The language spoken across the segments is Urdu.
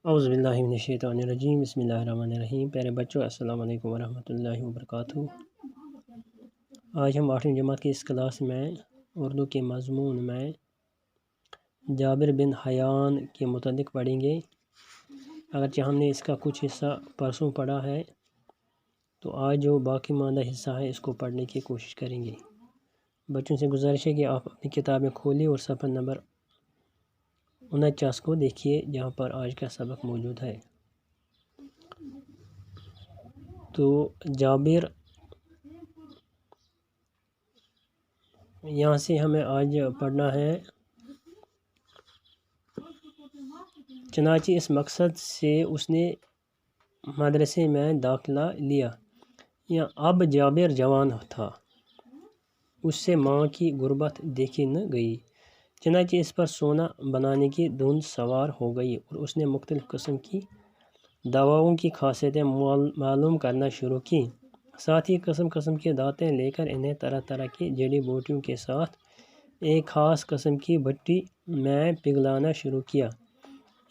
اعوذ باللہ من الشیطان الرجیم، بسم اللہ الرحمن الرحیم۔ پیارے بچوں، السلام علیکم ورحمۃ اللہ وبرکاتہ۔ آج ہم 8ویں جماعت کی اس کلاس میں اردو کے مضمون میں جابر بن حیان کے متعلق پڑھیں گے۔ اگرچہ ہم نے اس کا کچھ حصہ پرسوں پڑھا ہے، تو آج جو باقی ماندہ حصہ ہے اس کو پڑھنے کی کوشش کریں گے۔ بچوں سے گزارش ہے کہ آپ اپنی کتابیں کھولیں اور صفحہ نمبر 49 کو دیکھیے، جہاں پر آج کا سبق موجود ہے۔ تو جابر، یہاں سے ہمیں آج پڑھنا ہے۔ چنانچہ اس مقصد سے اس نے مدرسے میں داخلہ لیا۔ اب جابر جوان تھا، اس سے ماں کی غربت دیکھی نہ گئی، چنانچہ اس پر سونا بنانے کی دھند سوار ہو گئی اور اس نے مختلف قسم کی دواؤں کی خاصیتیں معلوم کرنا شروع کی۔ ساتھ ہی قسم قسم کی دانتیں لے کر انہیں طرح طرح کی جڑی بوٹیوں کے ساتھ ایک خاص قسم کی بھٹی میں پگھلانا شروع کیا۔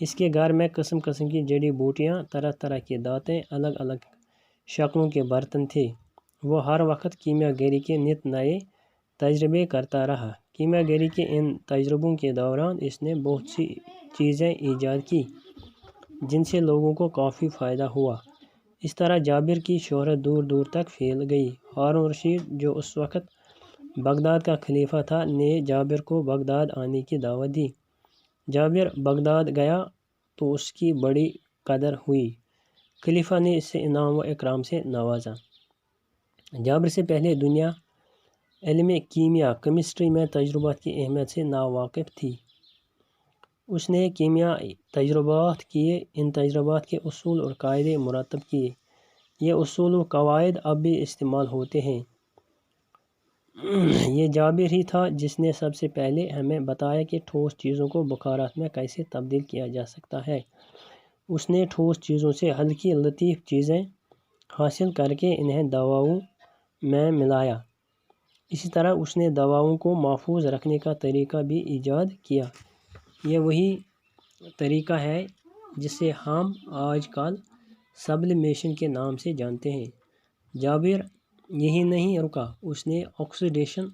اس کے گھر میں قسم قسم کی جڑی بوٹیاں، طرح طرح کی دانتیں، الگ الگ شکلوں کے برتن تھے۔ وہ ہر وقت کیمیا گری کے نت نئے تجربے کرتا رہا۔ کیمیا گری کے ان تجربوں کے دوران اس نے بہت سی چیزیں ایجاد کی جن سے لوگوں کو کافی فائدہ ہوا۔ اس طرح جابر کی شہرت دور دور تک پھیل گئی۔ ہارون الرشید، جو اس وقت بغداد کا خلیفہ تھا، نے جابر کو بغداد آنے کی دعوت دی۔ جابر بغداد گیا تو اس کی بڑی قدر ہوئی۔ خلیفہ نے اسے انعام و اکرام سے نوازا۔ جابر سے پہلے دنیا علم کیمیا کیمسٹری میں تجربات کی اہمیت سے ناواقف تھی۔ اس نے کیمیائی تجربات کیے، ان تجربات کے اصول اور قاعدے مرتب کیے۔ یہ اصول و قواعد اب بھی استعمال ہوتے ہیں۔ یہ جابر ہی تھا جس نے سب سے پہلے ہمیں بتایا کہ ٹھوس چیزوں کو بخارات میں کیسے تبدیل کیا جا سکتا ہے۔ اس نے ٹھوس چیزوں سے ہلکی لطیف چیزیں حاصل کر کے انہیں دواؤں میں ملایا۔ اسی طرح اس نے دواؤں کو محفوظ رکھنے کا طریقہ بھی ایجاد کیا۔ یہ وہی طریقہ ہے جسے ہم آج کل سبلیمیشن کے نام سے جانتے ہیں۔ جابر یہی نہیں رکا، اس نے آکسیڈیشن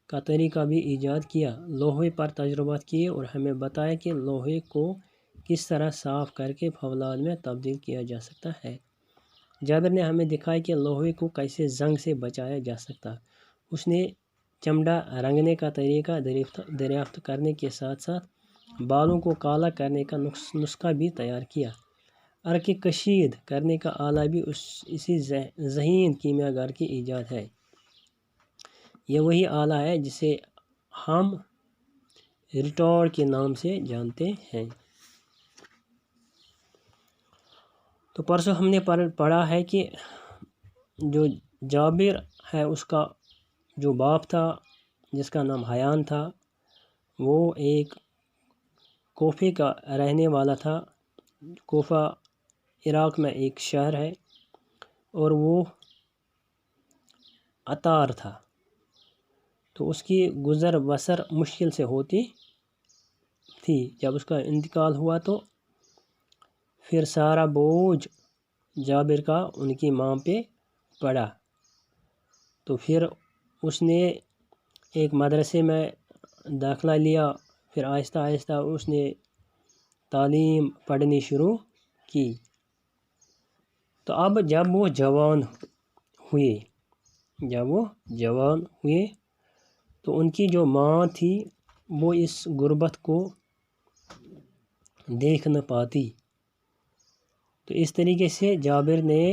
کا طریقہ بھی ایجاد کیا۔ لوہے پر تجربات کیے اور ہمیں بتایا کہ لوہے کو کس طرح صاف کر کے فولاد میں تبدیل کیا جا سکتا ہے۔ جابر نے ہمیں دکھایا کہ لوہے کو کیسے زنگ سے بچایا جا سکتا۔ اس نے چمڑا رنگنے کا طریقہ دریافت کرنے کے ساتھ ساتھ بالوں کو کالا کرنے کا نسخہ بھی تیار کیا۔ عرق کشید کرنے کا آلہ بھی اسی ذہین کیمیا گر کی ایجاد ہے۔ یہ وہی آلہ ہے جسے ہم ریٹارڈ کے نام سے جانتے ہیں۔ تو پرسوں ہم نے پڑھا ہے کہ جو جابر ہے، اس کا جو باپ تھا جس کا نام حیان تھا، وہ ایک کوفے کا رہنے والا تھا۔ کوفہ عراق میں ایک شہر ہے، اور وہ عطار تھا۔ تو اس کی گزر بسر مشکل سے ہوتی تھی۔ جب اس کا انتقال ہوا تو پھر سارا بوجھ جابر کا ان کی ماں پہ پڑا۔ تو پھر اس نے ایک مدرسے میں داخلہ لیا، پھر آہستہ آہستہ اس نے تعلیم پڑھنی شروع کی۔ تو اب جب وہ جوان ہوئے تو ان کی جو ماں تھی وہ اس غربت کو دیکھ نہ پاتی۔ تو اس طریقے سے جابر نے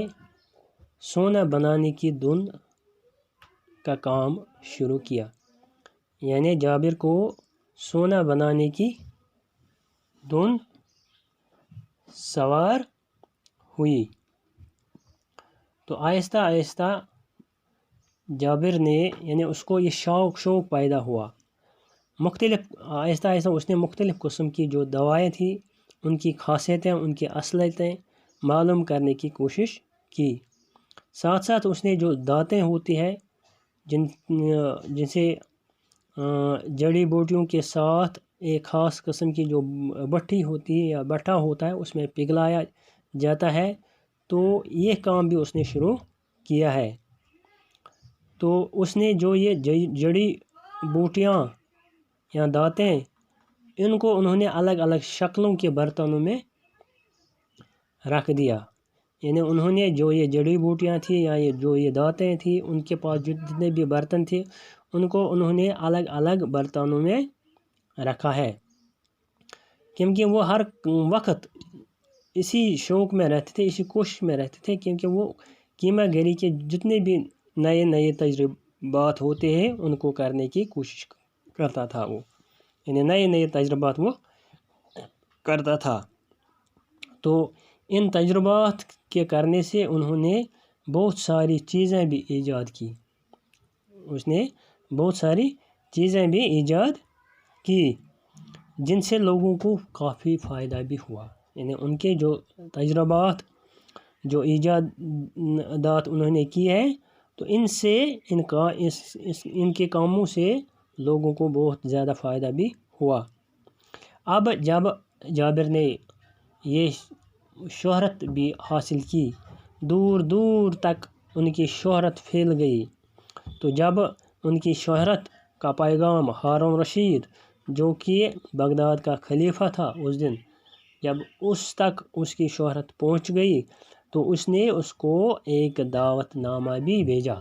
سونا بنانے کی دھند کا کام شروع کیا۔ یعنی جابر کو سونا بنانے کی دھند سوار ہوئی۔ تو آہستہ آہستہ جابر نے، یعنی اس کو یہ شوق پیدا ہوا۔ آہستہ آہستہ اس نے مختلف قسم کی جو دوائیں تھیں، ان کی خاصیتیں، ان کی اصلیتیں معلوم کرنے کی کوشش کی۔ ساتھ ساتھ اس نے جو دانتیں ہوتی ہیں جن سے جڑی بوٹیوں کے ساتھ ایک خاص قسم کی جو بٹھی ہوتی ہے یا بٹھا ہوتا ہے اس میں پگھلایا جاتا ہے، تو یہ کام بھی اس نے شروع کیا ہے۔ تو اس نے جو یہ جڑی بوٹیاں یا دانتیں، ان کو انہوں نے الگ الگ شکلوں کے برتنوں میں رکھ دیا، یعنی انہوں نے جو یہ جڑی بوٹیاں تھیں یا جو یہ دانتیں تھیں، ان کے پاس جتنے بھی برتن تھے ان کو انہوں نے الگ الگ برتنوں میں رکھا ہے، کیونکہ وہ ہر وقت اسی شوق میں رہتے تھے، اسی کوشش میں رہتے تھے، کیونکہ وہ کیمیا گری کے جتنے بھی نئے نئے تجربات ہوتے ہیں ان کو کرنے کی کوشش کرتا تھا وہ، یعنی نئے نئے تجربات وہ کرتا تھا۔ تو ان تجربات کے کرنے سے انہوں نے بہت ساری چیزیں بھی ایجاد کی، اس نے بہت ساری چیزیں بھی ایجاد کی جن سے لوگوں کو کافی فائدہ بھی ہوا، یعنی ان کے جو تجربات، جو ایجادات انہوں نے کی ہیں، تو ان سے ان کے کاموں سے لوگوں کو بہت زیادہ فائدہ بھی ہوا۔ اب جب جابر نے یہ شہرت بھی حاصل کی، دور دور تک ان کی شہرت پھیل گئی، تو جب ان کی شہرت کا پیغام ہارون رشید جو کہ بغداد کا خلیفہ تھا اس دن، جب اس تک اس کی شہرت پہنچ گئی تو اس نے اس کو ایک دعوت نامہ بھی بھیجا،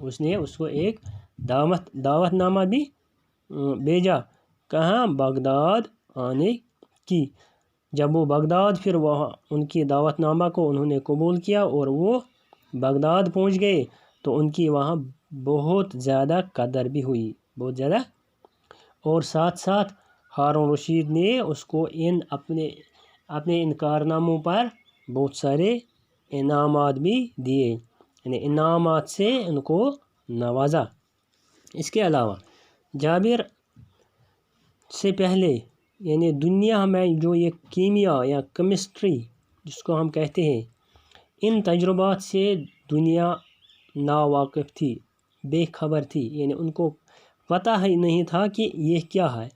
اس نے اس کو ایک دعوت نامہ بھی بھیجا، کہاں؟ بغداد آنے کی۔ جب وہ بغداد، پھر وہاں ان کی دعوت نامہ کو انہوں نے قبول کیا اور وہ بغداد پہنچ گئے، تو ان کی وہاں بہت زیادہ قدر بھی ہوئی، بہت زیادہ، اور ساتھ ساتھ ہارون رشید نے اس کو اپنے ان کارناموں پر بہت سارے انعامات بھی دیے، یعنی انعامات سے ان کو نوازا۔ اس کے علاوہ جابر سے پہلے، یعنی دنیا میں جو یہ کیمیا یا کیمسٹری جس کو ہم کہتے ہیں، ان تجربات سے دنیا ناواقف تھی، بے خبر تھی، یعنی ان کو پتہ ہی نہیں تھا کہ یہ کیا ہے،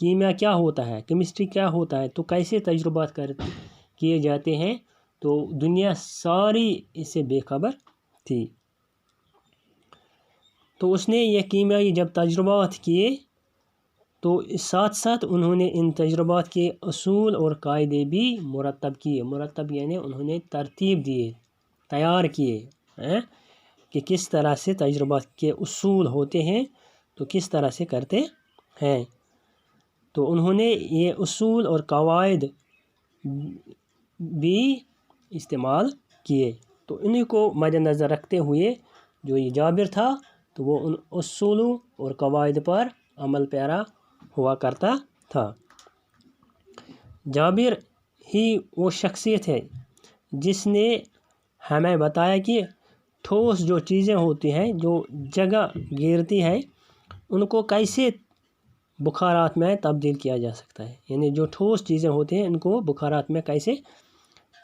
کیمیا کیا ہوتا ہے، کیمسٹری کیا ہوتا ہے، تو کیسے تجربات کیے جاتے ہیں، تو دنیا ساری اس سے بے خبر تھی۔ تو اس نے یہ کیمیائی جب تجربات کیے تو ساتھ ساتھ انہوں نے ان تجربات کے اصول اور قاعدے بھی مرتب کیے، مرتب یعنی انہوں نے ترتیب دیے، تیار کیے کہ کس طرح سے تجربات کے اصول ہوتے ہیں تو کس طرح سے کرتے ہیں۔ تو انہوں نے یہ اصول اور قواعد بھی استعمال کیے، تو انہیں کو مد نظر رکھتے ہوئے جو یہ جابر تھا تو وہ ان اصولوں اور قواعد پر عمل پیرا ہوا کرتا تھا۔ جابر ہی وہ شخصیت ہے جس نے ہمیں بتایا کہ ٹھوس جو چیزیں ہوتی ہیں، جو جگہ گھیرتی ہے، ان کو کیسے بخارات میں تبدیل کیا جا سکتا ہے، یعنی جو ٹھوس چیزیں ہوتی ہیں ان کو بخارات میں کیسے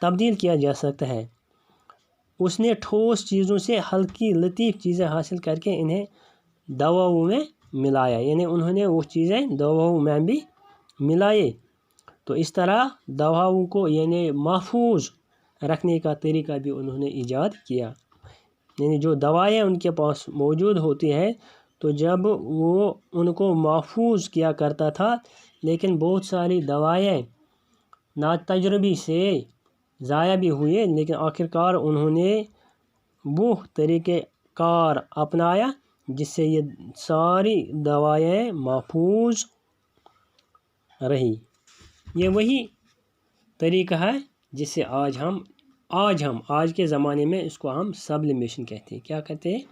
تبدیل کیا جا سکتا ہے۔ اس نے ٹھوس چیزوں سے ہلکی لطیف چیزیں حاصل کر کے انہیں دواؤں میں ملایا، یعنی انہوں نے وہ چیزیں دواؤں میں بھی ملائے، تو اس طرح دواؤں کو یعنی محفوظ رکھنے کا طریقہ بھی انہوں نے ایجاد کیا، یعنی جو دوائیں ان کے پاس موجود ہوتی ہیں تو جب وہ ان کو محفوظ کیا کرتا تھا، لیکن بہت ساری دوائیں ناتجربی سے ضائع بھی ہوئے، لیکن آخرکار انہوں نے وہ طریقہ کار اپنایا جس سے یہ ساری دوائیں محفوظ رہی۔ یہ وہی طریقہ ہے جس سے آج کے زمانے میں اس کو ہم سبلیمیشن کہتے ہیں۔ کیا کہتے ہیں؟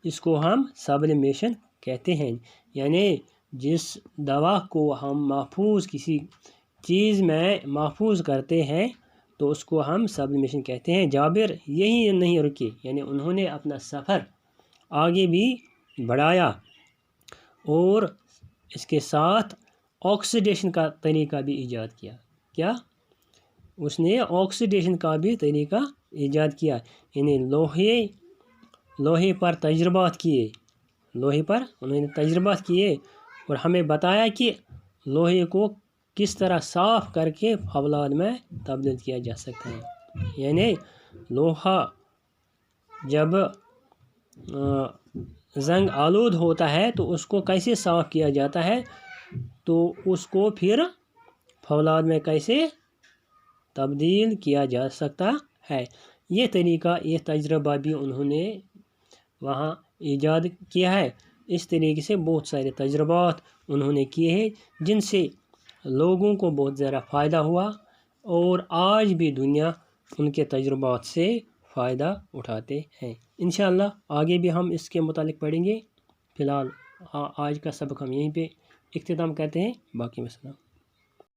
اس کو ہم سبلیمیشن کہتے ہیں، یعنی جس دوا کو ہم محفوظ کسی چیز میں محفوظ کرتے ہیں تو اس کو ہم سبلیمیشن کہتے ہیں۔ جابر یہی نہیں رکے، یعنی انہوں نے اپنا سفر آگے بھی بڑھایا اور اس کے ساتھ آکسیڈیشن کا طریقہ بھی ایجاد کیا۔ کیا؟ اس نے آکسیڈیشن کا بھی طریقہ ایجاد کیا، یعنی لوہے پر تجربات کیے، لوہے پر انہوں نے تجربات کیے اور ہمیں بتایا کہ لوہے کو کس طرح صاف کر کے فولاد میں تبدیل کیا جا سکتا ہے، یعنی لوہا جب زنگ آلود ہوتا ہے تو اس کو کیسے صاف کیا جاتا ہے، تو اس کو پھر فولاد میں کیسے تبدیل کیا جا سکتا ہے۔ یہ طریقہ، یہ تجربہ بھی انہوں نے وہاں ایجاد کیا ہے۔ اس طریقے سے بہت سارے تجربات انہوں نے کیے ہیں جن سے لوگوں کو بہت زیادہ فائدہ ہوا، اور آج بھی دنیا ان کے تجربات سے فائدہ اٹھاتے ہیں۔ انشاءاللہ آگے بھی ہم اس کے متعلق پڑھیں گے۔ فی الحال آج کا سبق ہم یہیں پہ اختتام کرتے ہیں۔ باقی مسئلہ